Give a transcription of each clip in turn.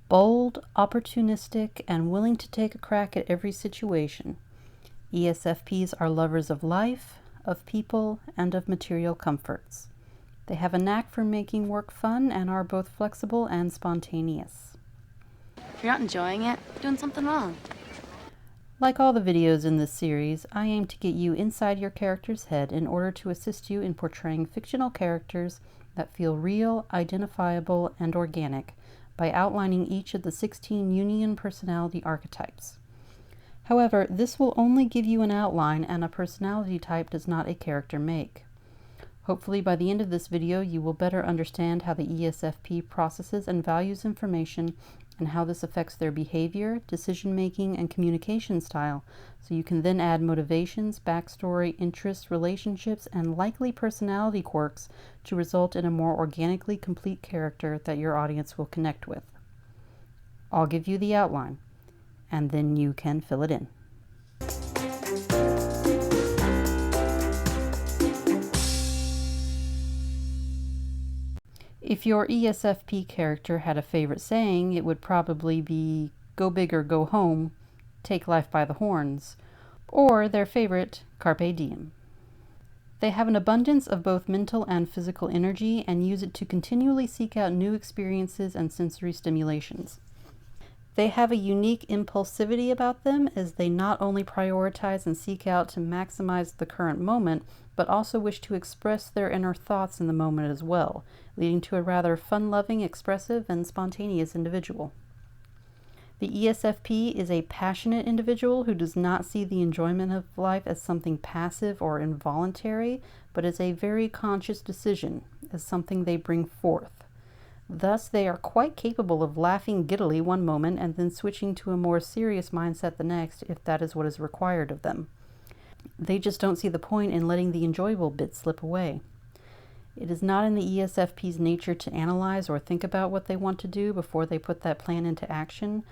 Bold, opportunistic, and willing to take a crack at every situation. ESFPs are lovers of life, of people, and of material comforts. They have a knack for making work fun and are both flexible and spontaneous. If you're not enjoying it, you're doing something wrong. Like all the videos in this series, I aim to get you inside your character's head in order to assist you in portraying fictional characters that feel real, identifiable, and organic by outlining each of the 16 Jungian personality archetypes. However, this will only give you an outline, and a personality type does not a character make. Hopefully by the end of this video you will better understand how the ESFP processes and values information and how this affects their behavior, decision-making, and communication style, so you can then add motivations, backstory, interests, relationships, and likely personality quirks to result in a more organically complete character that your audience will connect with. I'll give you the outline, and then you can fill it in. If your ESFP character had a favorite saying, it would probably be, "Go big or go home, take life by the horns," or their favorite, "Carpe diem." They have an abundance of both mental and physical energy and use it to continually seek out new experiences and sensory stimulations. They have a unique impulsivity about them, as they not only prioritize and seek out to maximize the current moment, but also wish to express their inner thoughts in the moment as well, leading to a rather fun-loving, expressive, and spontaneous individual. The ESFP is a passionate individual who does not see the enjoyment of life as something passive or involuntary, but as a very conscious decision, as something they bring forth. Thus, they are quite capable of laughing giddily one moment and then switching to a more serious mindset the next if that is what is required of them. They just don't see the point in letting the enjoyable bits slip away. It is not in the ESFP's nature to analyze or think about what they want to do before they put that plan into action.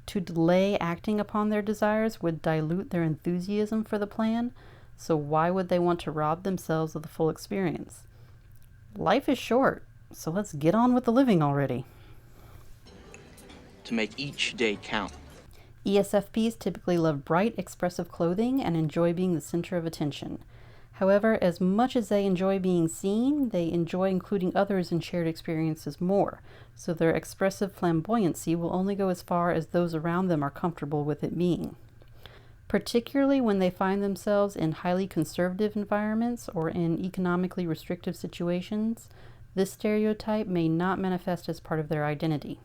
To delay acting upon their desires would dilute their enthusiasm for the plan, so why would they want to rob themselves of the full experience? Life is short, so let's get on with the living already. To make each day count. ESFPs typically love bright, expressive clothing and enjoy being the center of attention. However, as much as they enjoy being seen, they enjoy including others in shared experiences more, so their expressive flamboyancy will only go as far as those around them are comfortable with it being. Particularly when they find themselves in highly conservative environments or in economically restrictive situations, this stereotype may not manifest as part of their identity.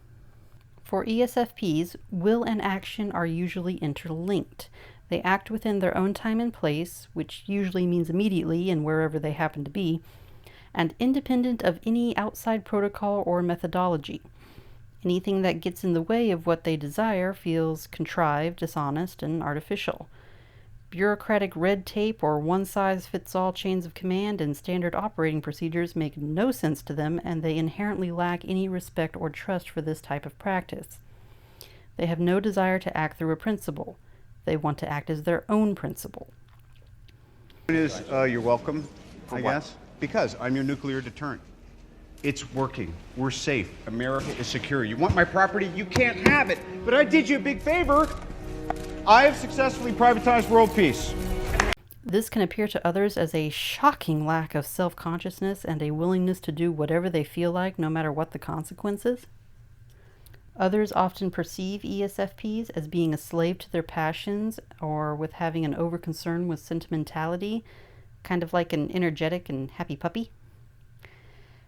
For ESFPs, will and action are usually interlinked. They act within their own time and place, which usually means immediately and wherever they happen to be, and independent of any outside protocol or methodology. Anything that gets in the way of what they desire feels contrived, dishonest, and artificial. Bureaucratic red tape or one-size-fits-all chains of command and standard operating procedures make no sense to them, and they inherently lack any respect or trust for this type of practice. They have no desire to act through a principle. They want to act as their own principle. You're welcome, For I what? guess, because I'm your nuclear deterrent. It's working. We're safe. America is secure. You want my property? You can't have it. But I did you a big favor. I have successfully privatized world peace. This can appear to others as a shocking lack of self-consciousness and a willingness to do whatever they feel like, no matter what the consequences. Others often perceive ESFPs as being a slave to their passions or with having an over-concern with sentimentality, kind of like an energetic and happy puppy.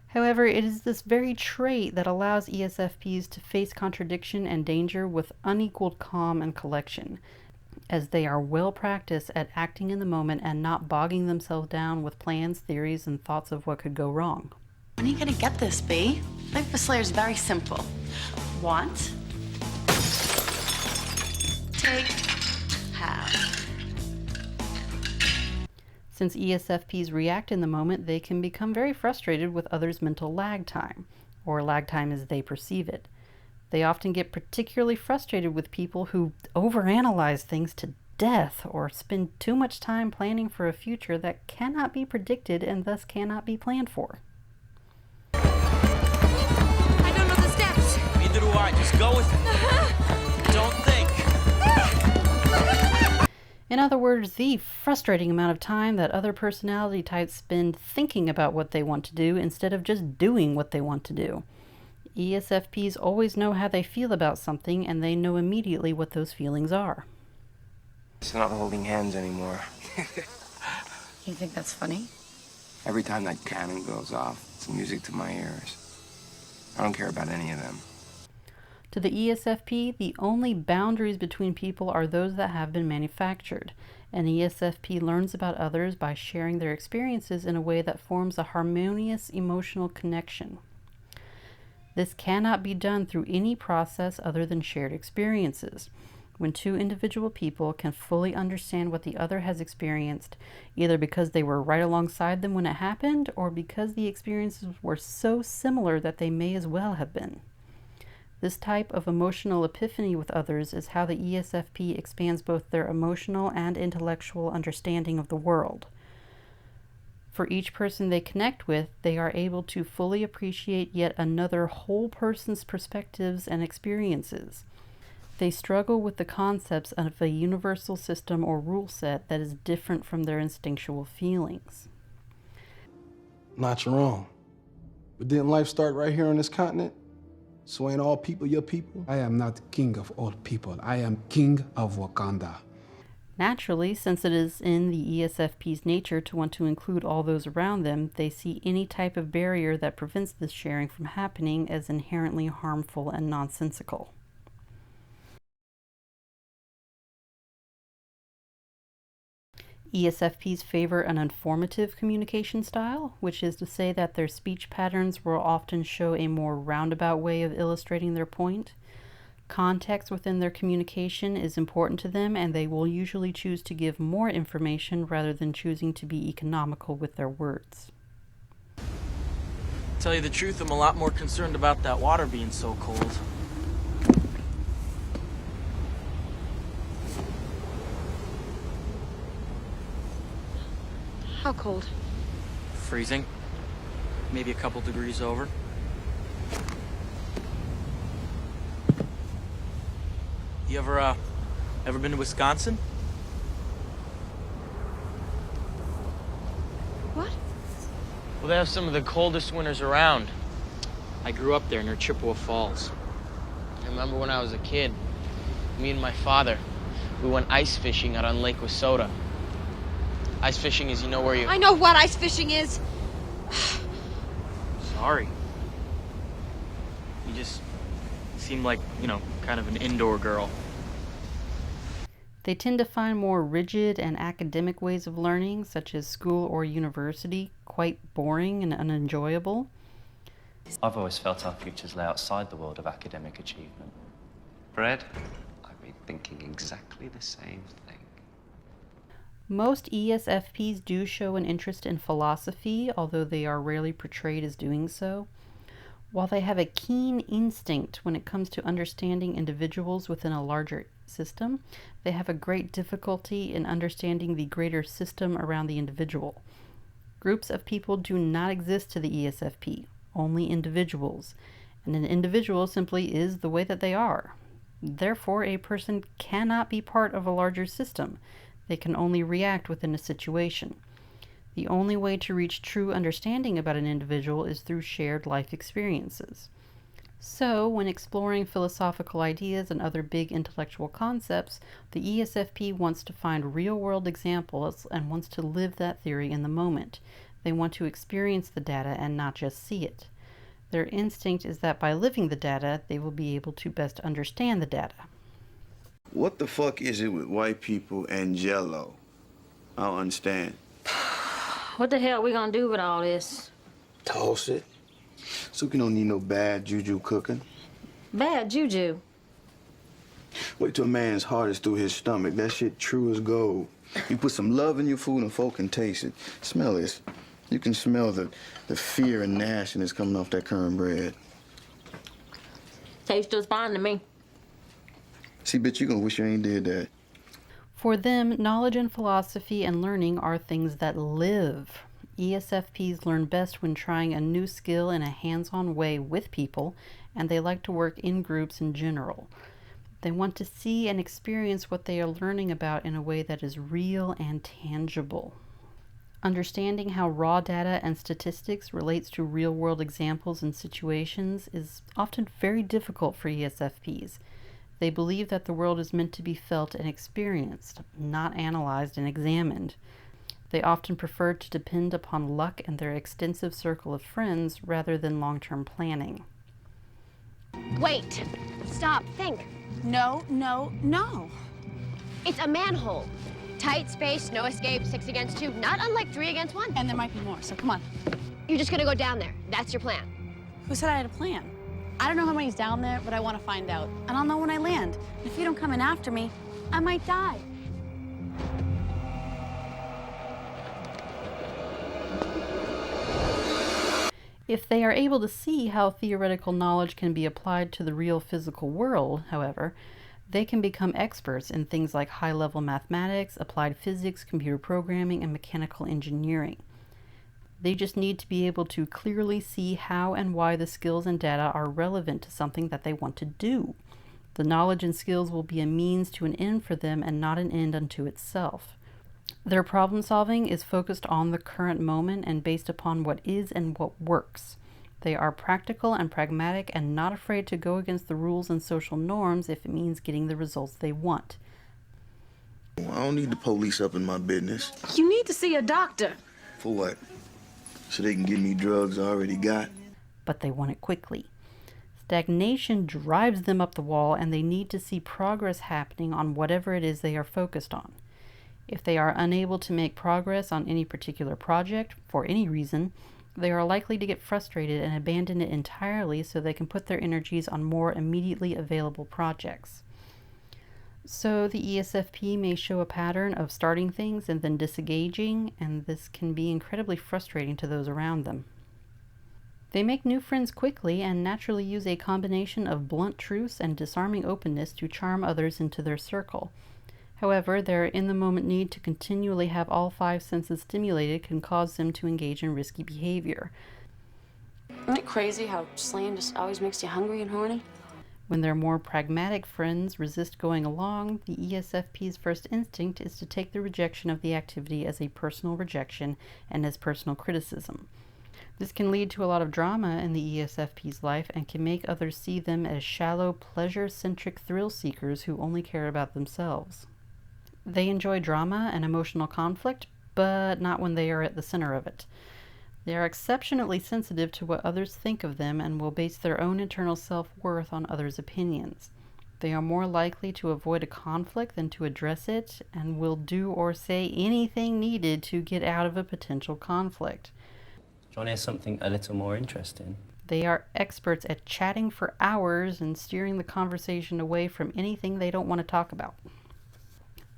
However, it is this very trait that allows ESFPs to face contradiction and danger with unequaled calm and collection, as they are well practiced at acting in the moment and not bogging themselves down with plans, theories, and thoughts of what could go wrong. When are you gonna get this, B? Life for Slayer is very simple. Want, take, have. Since ESFPs react in the moment, they can become very frustrated with others' mental lag time, or lag time as they perceive it. They often get particularly frustrated with people who overanalyze things to death or spend too much time planning for a future that cannot be predicted and thus cannot be planned for. I don't know the steps. Neither do I. Just go with it. Don't think. In other words, the frustrating amount of time that other personality types spend thinking about what they want to do instead of just doing what they want to do. ESFPs always know how they feel about something, and they know immediately what those feelings are. It's not holding hands anymore. You think that's funny? Every time that cannon goes off, it's music to my ears. I don't care about any of them. To the ESFP, the only boundaries between people are those that have been manufactured. An ESFP learns about others by sharing their experiences in a way that forms a harmonious emotional connection. This cannot be done through any process other than shared experiences. When two individual people can fully understand what the other has experienced, either because they were right alongside them when it happened, or because the experiences were so similar that they may as well have been. This type of emotional epiphany with others is how the ESFP expands both their emotional and intellectual understanding of the world. For each person they connect with, they are able to fully appreciate yet another whole person's perspectives and experiences. They struggle with the concepts of a universal system or rule set that is different from their instinctual feelings. Not your own. But didn't life start right here on this continent? So ain't all people your people? I am not king of all people. I am king of Wakanda. Naturally, since it is in the ESFP's nature to want to include all those around them, they see any type of barrier that prevents this sharing from happening as inherently harmful and nonsensical. ESFPs favor an informative communication style, which is to say that their speech patterns will often show a more roundabout way of illustrating their point. Context within their communication is important to them, and they will usually choose to give more information rather than choosing to be economical with their words. Tell you the truth, I'm a lot more concerned about that water being so cold. How cold? Freezing. Maybe a couple degrees over. You ever been to Wisconsin? What? Well, they have some of the coldest winters around. I grew up there near Chippewa Falls. I remember when I was a kid, me and my father, we went ice fishing out on Lake Wissota. Ice fishing is, you know where you... I know what ice fishing is! Sorry. You just seem like, kind of an indoor girl. They tend to find more rigid and academic ways of learning, such as school or university, quite boring and unenjoyable. I've always felt our futures lay outside the world of academic achievement. Fred, I've been thinking exactly the same thing. Most ESFPs do show an interest in philosophy, although they are rarely portrayed as doing so. While they have a keen instinct when it comes to understanding individuals within a larger system, they have a great difficulty in understanding the greater system around the individual. Groups of people do not exist to the ESFP, only individuals, and an individual simply is the way that they are. Therefore, a person cannot be part of a larger system. They can only react within a situation. The only way to reach true understanding about an individual is through shared life experiences. So, when exploring philosophical ideas and other big intellectual concepts, the ESFP wants to find real-world examples and wants to live that theory in the moment. They want to experience the data and not just see it. Their instinct is that by living the data, they will be able to best understand the data. What the fuck is it with white people and Jell-O? I don't understand. What the hell we gonna do with all this? Toss it. Suki don't need no bad juju cooking. Bad juju? Wait till a man's heart is through his stomach. That shit true as gold. You put some love in your food and folk can taste it. Smell this. You can smell the fear and nastiness coming off that current bread. Tastes just fine to me. See, bitch, you gonna wish you ain't did that. For them, knowledge and philosophy and learning are things that live. ESFPs learn best when trying a new skill in a hands-on way with people, and they like to work in groups in general. They want to see and experience what they are learning about in a way that is real and tangible. Understanding how raw data and statistics relates to real-world examples and situations is often very difficult for ESFPs. They believe that the world is meant to be felt and experienced, not analyzed and examined. They often prefer to depend upon luck and their extensive circle of friends rather than long-term planning. Wait! Stop, think. No, no, no. It's a manhole. Tight space, no escape, 6 against 2, not unlike 3 against 1. And there might be more, so come on. You're just gonna go down there. That's your plan. Who said I had a plan? I don't know how many's down there, but I want to find out. And I'll know when I land. And if you don't come in after me, I might die. If they are able to see how theoretical knowledge can be applied to the real physical world, however, they can become experts in things like high-level mathematics, applied physics, computer programming, and mechanical engineering. They just need to be able to clearly see how and why the skills and data are relevant to something that they want to do. The knowledge and skills will be a means to an end for them and not an end unto itself. Their problem solving is focused on the current moment and based upon what is and what works. They are practical and pragmatic and not afraid to go against the rules and social norms if it means getting the results they want. I don't need the police up in my business. You need to see a doctor. For what? So they can give me drugs I already got? But they want it quickly. Stagnation drives them up the wall, and they need to see progress happening on whatever it is they are focused on. If they are unable to make progress on any particular project, for any reason, they are likely to get frustrated and abandon it entirely so they can put their energies on more immediately available projects. So the ESFP may show a pattern of starting things and then disengaging, and this can be incredibly frustrating to those around them. They make new friends quickly and naturally use a combination of blunt truths and disarming openness to charm others into their circle. However, their in-the-moment need to continually have all 5 senses stimulated can cause them to engage in risky behavior. Isn't it crazy how slaying just always makes you hungry and horny? When their more pragmatic friends resist going along, the ESFP's first instinct is to take the rejection of the activity as a personal rejection and as personal criticism. This can lead to a lot of drama in the ESFP's life and can make others see them as shallow, pleasure-centric thrill seekers who only care about themselves. They enjoy drama and emotional conflict, but not when they are at the center of it. They are exceptionally sensitive to what others think of them and will base their own internal self-worth on others' opinions. They are more likely to avoid a conflict than to address it, and will do or say anything needed to get out of a potential conflict. Do you want to hear something a little more interesting? They are experts at chatting for hours and steering the conversation away from anything they don't want to talk about.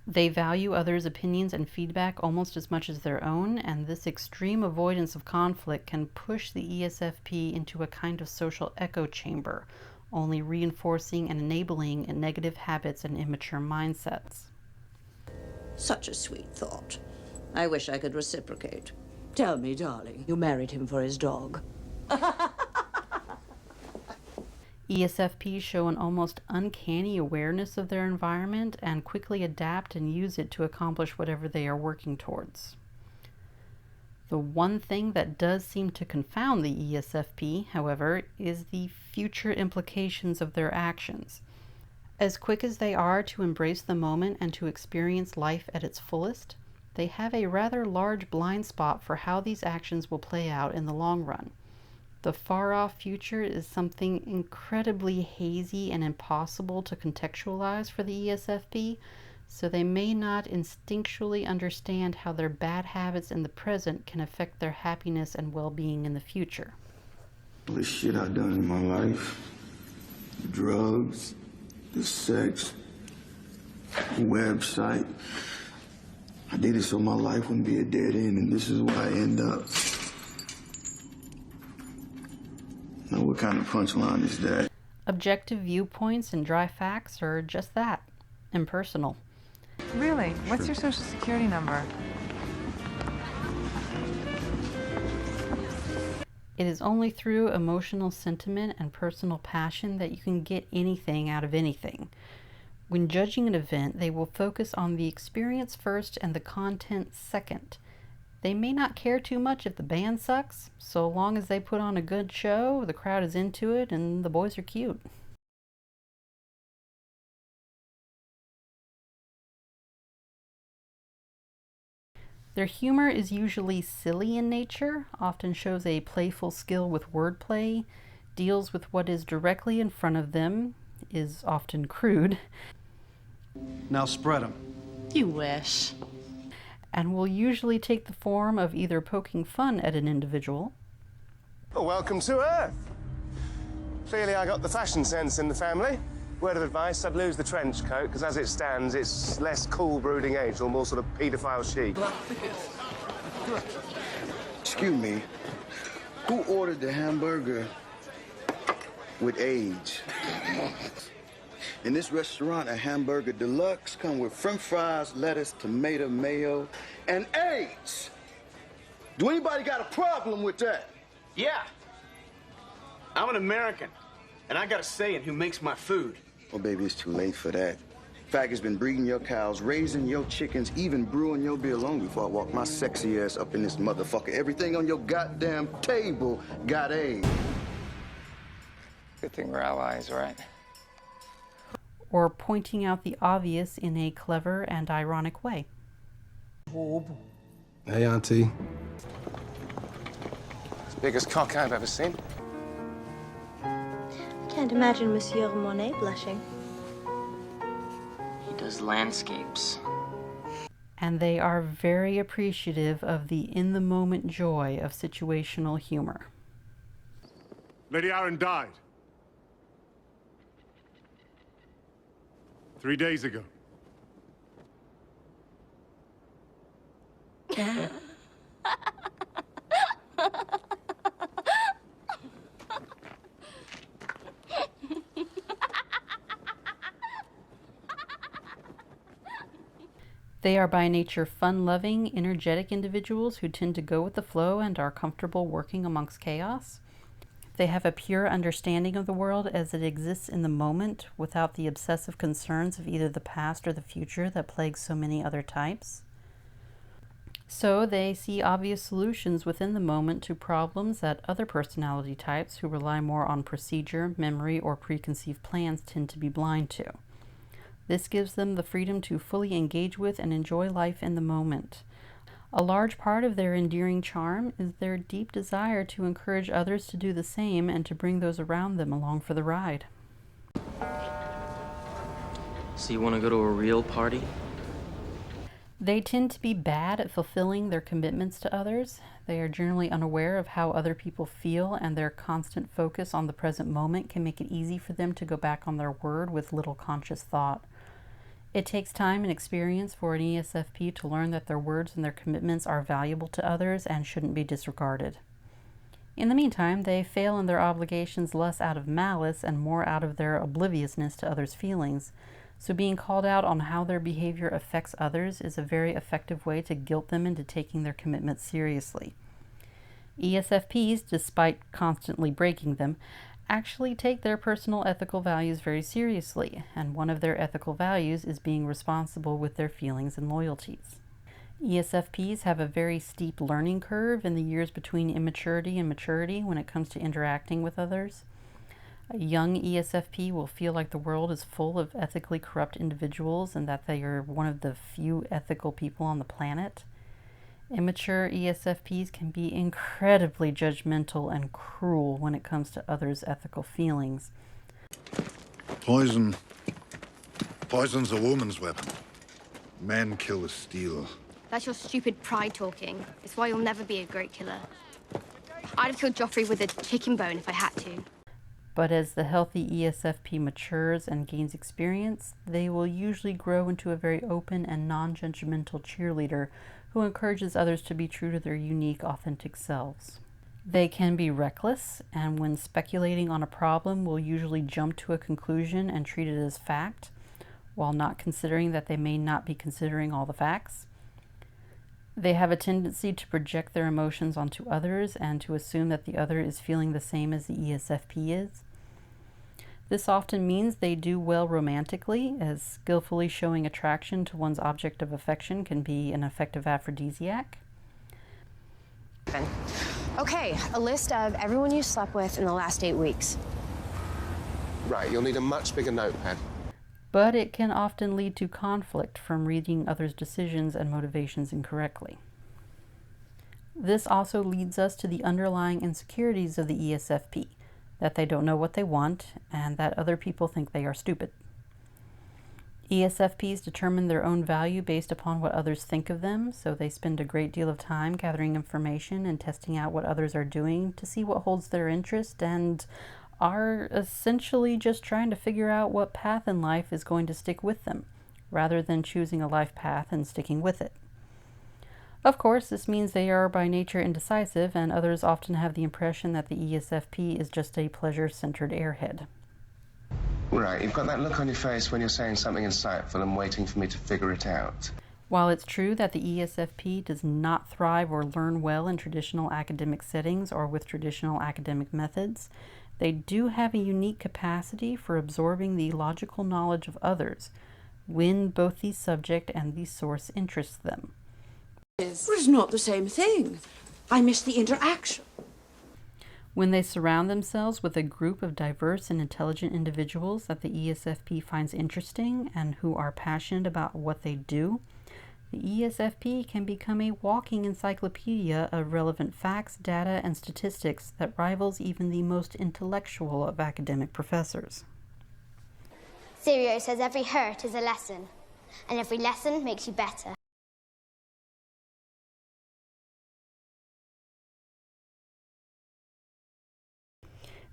They value others' opinions and feedback almost as much as their own, and this extreme avoidance of conflict can push the ESFP into a kind of social echo chamber, only reinforcing and enabling negative habits and immature mindsets. Such a sweet thought. I wish I could reciprocate. Tell me, darling, you married him for his dog. ESFPs show an almost uncanny awareness of their environment and quickly adapt and use it to accomplish whatever they are working towards. The one thing that does seem to confound the ESFP, however, is the future implications of their actions. As quick as they are to embrace the moment and to experience life at its fullest, they have a rather large blind spot for how these actions will play out in the long run. The far-off future is something incredibly hazy and impossible to contextualize for the ESFP, so they may not instinctually understand how their bad habits in the present can affect their happiness and well-being in the future. All the shit I've done in my life, the drugs, the sex, the website, I did it so my life wouldn't be a dead end, and this is where I end up. Now, what kind of punchline is that? Objective viewpoints and dry facts are just that, impersonal. Really? What's your social security number? It is only through emotional sentiment and personal passion that you can get anything out of anything. When judging an event, they will focus on the experience first and the content second. They may not care too much if the band sucks, so long as they put on a good show, the crowd is into it, and the boys are cute. Their humor is usually silly in nature, often shows a playful skill with wordplay, deals with what is directly in front of them, is often crude. Now spread them. You wish. And will usually take the form of either poking fun at an individual. Well, welcome to Earth. Clearly I got the fashion sense in the family. Word of advice, I'd lose the trench coat, because as it stands, it's less cool brooding angel, more sort of paedophile chic. Excuse me, who ordered the hamburger with age? In this restaurant, a hamburger deluxe come with french fries, lettuce, tomato, mayo, and eggs. Do anybody got a problem with that? Yeah. I'm an American, and I got a say in who makes my food. Well, baby, it's too late for that. Faggots been breeding your cows, raising your chickens, even brewing your beer long before I walk my sexy ass up in this motherfucker. Everything on your goddamn table got eggs. Good thing we're allies, right? Or pointing out the obvious in a clever and ironic way. Hey, Auntie. It's the biggest cock I've ever seen. Can't imagine Monsieur Monet blushing. He does landscapes. And they are very appreciative of the in-the-moment joy of situational humor. Lady Aaron died. 3 days ago. They are by nature fun-loving, energetic individuals who tend to go with the flow and are comfortable working amongst chaos. They have a pure understanding of the world as it exists in the moment, without the obsessive concerns of either the past or the future that plague so many other types. So they see obvious solutions within the moment to problems that other personality types who rely more on procedure, memory, or preconceived plans tend to be blind to. This gives them the freedom to fully engage with and enjoy life in the moment. A large part of their endearing charm is their deep desire to encourage others to do the same and to bring those around them along for the ride. So you want to go to a real party? They tend to be bad at fulfilling their commitments to others. They are generally unaware of how other people feel, and their constant focus on the present moment can make it easy for them to go back on their word with little conscious thought. It takes time and experience for an ESFP to learn that their words and their commitments are valuable to others and shouldn't be disregarded. In the meantime, they fail in their obligations less out of malice and more out of their obliviousness to others' feelings. So being called out on how their behavior affects others is a very effective way to guilt them into taking their commitments seriously. ESFPs, despite constantly breaking them, actually take their personal ethical values very seriously, and one of their ethical values is being responsible with their feelings and loyalties. ESFPs have a very steep learning curve in the years between immaturity and maturity when it comes to interacting with others. A young ESFP will feel like the world is full of ethically corrupt individuals and that they are one of the few ethical people on the planet. Immature ESFPs can be incredibly judgmental and cruel when it comes to others' ethical feelings. Poison. Poison's a woman's weapon. Men kill with steel. That's your stupid pride talking. It's why you'll never be a great killer. I'd have killed Joffrey with a chicken bone if I had to. But as the healthy ESFP matures and gains experience, they will usually grow into a very open and non-judgmental cheerleader who encourages others to be true to their unique, authentic selves. They can be reckless, and when speculating on a problem will usually jump to a conclusion and treat it as fact, while not considering that they may not be considering all the facts. They have a tendency to project their emotions onto others and to assume that the other is feeling the same as the ESFP is. This often means they do well romantically, as skillfully showing attraction to one's object of affection can be an effective aphrodisiac. Okay, a list of everyone you slept with in the last 8 weeks. Right, you'll need a much bigger notepad. But it can often lead to conflict from reading others' decisions and motivations incorrectly. This also leads us to the underlying insecurities of the ESFP, that they don't know what they want and that other people think they are stupid. ESFPs determine their own value based upon what others think of them, so they spend a great deal of time gathering information and testing out what others are doing to see what holds their interest, and are essentially just trying to figure out what path in life is going to stick with them, rather than choosing a life path and sticking with it. Of course, this means they are by nature indecisive, and others often have the impression that the ESFP is just a pleasure-centered airhead. Right, you've got that look on your face when you're saying something insightful and waiting for me to figure it out. While it's true that the ESFP does not thrive or learn well in traditional academic settings or with traditional academic methods, they do have a unique capacity for absorbing the logical knowledge of others when both the subject and the source interests them. It's not the same thing. I miss the interaction. When they surround themselves with a group of diverse and intelligent individuals that the ESFP finds interesting and who are passionate about what they do, the ESFP can become a walking encyclopedia of relevant facts, data, and statistics that rivals even the most intellectual of academic professors. Sirio says every hurt is a lesson, and every lesson makes you better.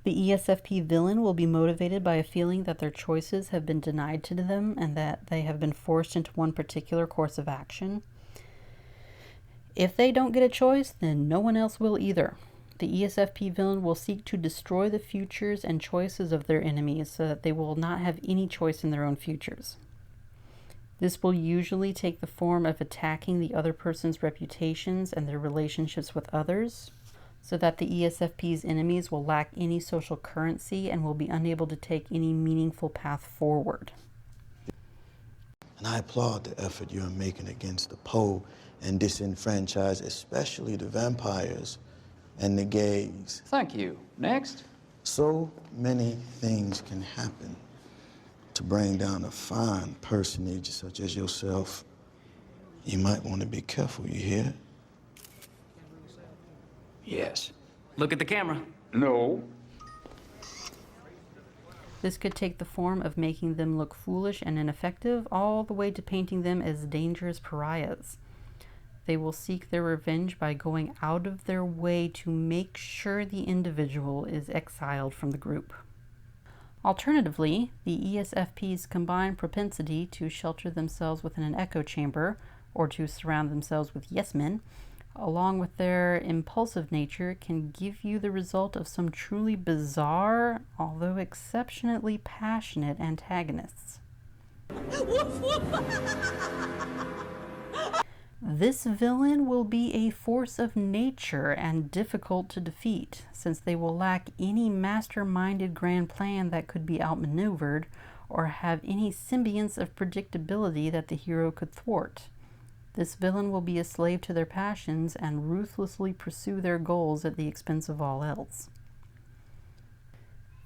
The ESFP villain will be motivated by a feeling that their choices have been denied to them and that they have been forced into one particular course of action. If they don't get a choice, then no one else will either. The ESFP villain will seek to destroy the futures and choices of their enemies so that they will not have any choice in their own futures. This will usually take the form of attacking the other person's reputations and their relationships with others, so that the ESFP's enemies will lack any social currency and will be unable to take any meaningful path forward. And I applaud the effort you're making against the poor and disenfranchised, especially the vampires and the gays. Thank you. Next. So many things can happen to bring down a fine personage such as yourself. You might want to be careful, you hear? Yes. Look at the camera. No. This could take the form of making them look foolish and ineffective, all the way to painting them as dangerous pariahs. They will seek their revenge by going out of their way to make sure the individual is exiled from the group. Alternatively, the ESFP's combined propensity to shelter themselves within an echo chamber or to surround themselves with yes-men, along with their impulsive nature, can give you the result of some truly bizarre, although exceptionally passionate antagonists. This villain will be a force of nature and difficult to defeat, since they will lack any master-minded grand plan that could be outmaneuvered, or have any semblance of predictability that the hero could thwart. This villain will be a slave to their passions and ruthlessly pursue their goals at the expense of all else.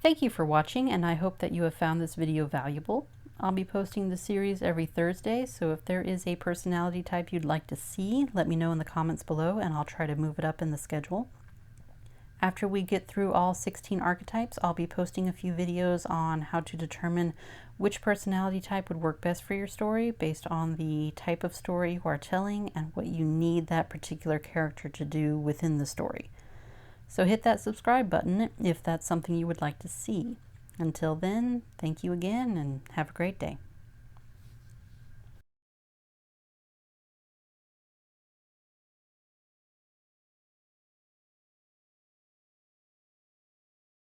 Thank you for watching, and I hope that you have found this video valuable. I'll be posting the series every Thursday, so if there is a personality type you'd like to see, let me know in the comments below and I'll try to move it up in the schedule. After we get through all 16 archetypes, I'll be posting a few videos on how to determine which personality type would work best for your story based on the type of story you are telling and what you need that particular character to do within the story. So hit that subscribe button if that's something you would like to see. Until then, thank you again and have a great day.